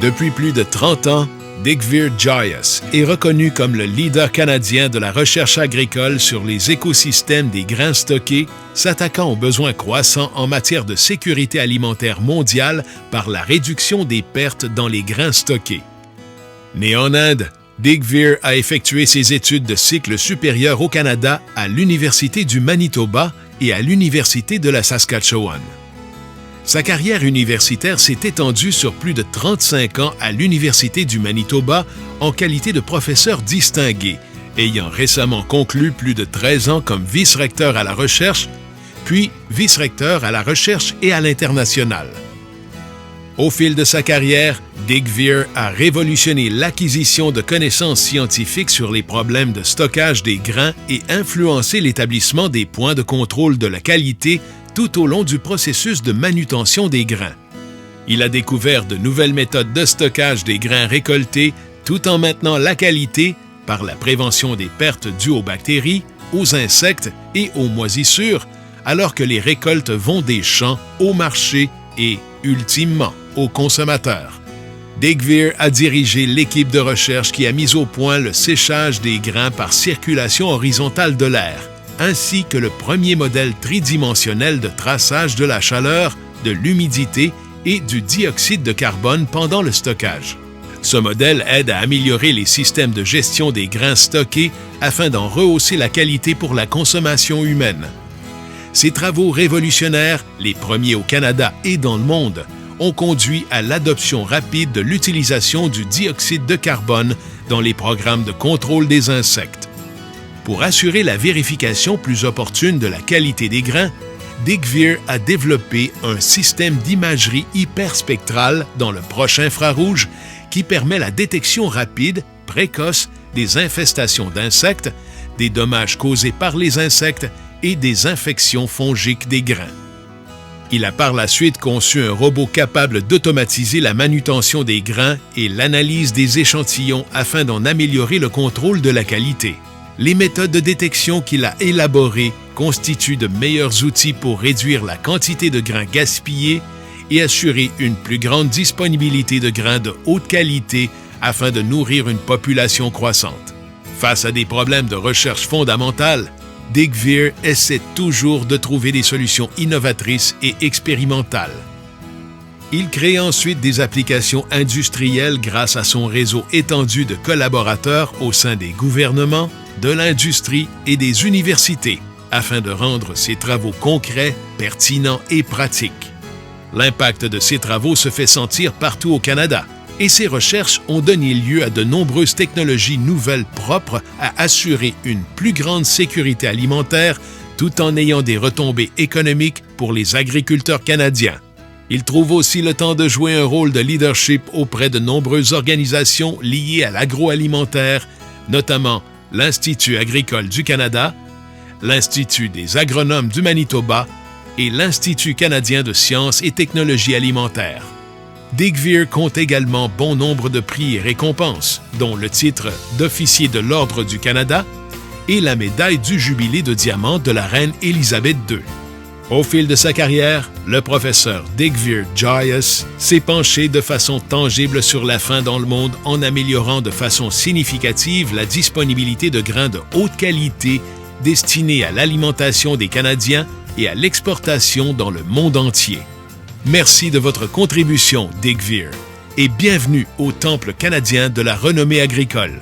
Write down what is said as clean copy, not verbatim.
Depuis plus de 30 ans, Digvir Joyous est reconnu comme le leader canadien de la recherche agricole sur les écosystèmes des grains stockés, s'attaquant aux besoins croissants en matière de sécurité alimentaire mondiale par la réduction des pertes dans les grains stockés. Né en Inde, Digvir a effectué ses études de cycle supérieur au Canada à l'Université du Manitoba et à l'Université de la Saskatchewan. Sa carrière universitaire s'est étendue sur plus de 35 ans à l'Université du Manitoba en qualité de professeur distingué, ayant récemment conclu plus de 13 ans comme vice-recteur à la recherche, puis vice-recteur à la recherche et à l'international. Au fil de sa carrière, Digvir a révolutionné l'acquisition de connaissances scientifiques sur les problèmes de stockage des grains et influencé l'établissement des points de contrôle de la qualité tout au long du processus de manutention des grains. Il a découvert de nouvelles méthodes de stockage des grains récoltés tout en maintenant la qualité par la prévention des pertes dues aux bactéries, aux insectes et aux moisissures, alors que les récoltes vont des champs au marché et, ultimement, aux consommateurs. Digvir a dirigé l'équipe de recherche qui a mis au point le séchage des grains par circulation horizontale de l'air, ainsi que le premier modèle tridimensionnel de traçage de la chaleur, de l'humidité et du dioxyde de carbone pendant le stockage. Ce modèle aide à améliorer les systèmes de gestion des grains stockés afin d'en rehausser la qualité pour la consommation humaine. Ces travaux révolutionnaires, les premiers au Canada et dans le monde, ont conduit à l'adoption rapide de l'utilisation du dioxyde de carbone dans les programmes de contrôle des insectes. Pour assurer la vérification plus opportune de la qualité des grains, Digvir a développé un système d'imagerie hyperspectrale dans le proche infrarouge qui permet la détection rapide, précoce des infestations d'insectes, des dommages causés par les insectes et des infections fongiques des grains. Il a par la suite conçu un robot capable d'automatiser la manutention des grains et l'analyse des échantillons afin d'en améliorer le contrôle de la qualité. Les méthodes de détection qu'il a élaborées constituent de meilleurs outils pour réduire la quantité de grains gaspillés et assurer une plus grande disponibilité de grains de haute qualité afin de nourrir une population croissante. Face à des problèmes de recherche fondamentale, Digvir essaie toujours de trouver des solutions innovatrices et expérimentales. Il crée ensuite des applications industrielles grâce à son réseau étendu de collaborateurs au sein des gouvernements, de l'industrie et des universités, afin de rendre ses travaux concrets, pertinents et pratiques. L'impact de ces travaux se fait sentir partout au Canada, et ses recherches ont donné lieu à de nombreuses technologies nouvelles propres à assurer une plus grande sécurité alimentaire tout en ayant des retombées économiques pour les agriculteurs canadiens. Il trouve aussi le temps de jouer un rôle de leadership auprès de nombreuses organisations liées à l'agroalimentaire, notamment l'Institut agricole du Canada, l'Institut des agronomes du Manitoba et l'Institut canadien de sciences et technologies alimentaires. Digvir compte également bon nombre de prix et récompenses, dont le titre d'officier de l'Ordre du Canada et la médaille du Jubilé de diamant de la reine Élisabeth II. Au fil de sa carrière, le professeur Digvir Joyous s'est penché de façon tangible sur la faim dans le monde en améliorant de façon significative la disponibilité de grains de haute qualité destinés à l'alimentation des Canadiens et à l'exportation dans le monde entier. Merci de votre contribution, Digvir, et bienvenue au Temple canadien de la renommée agricole.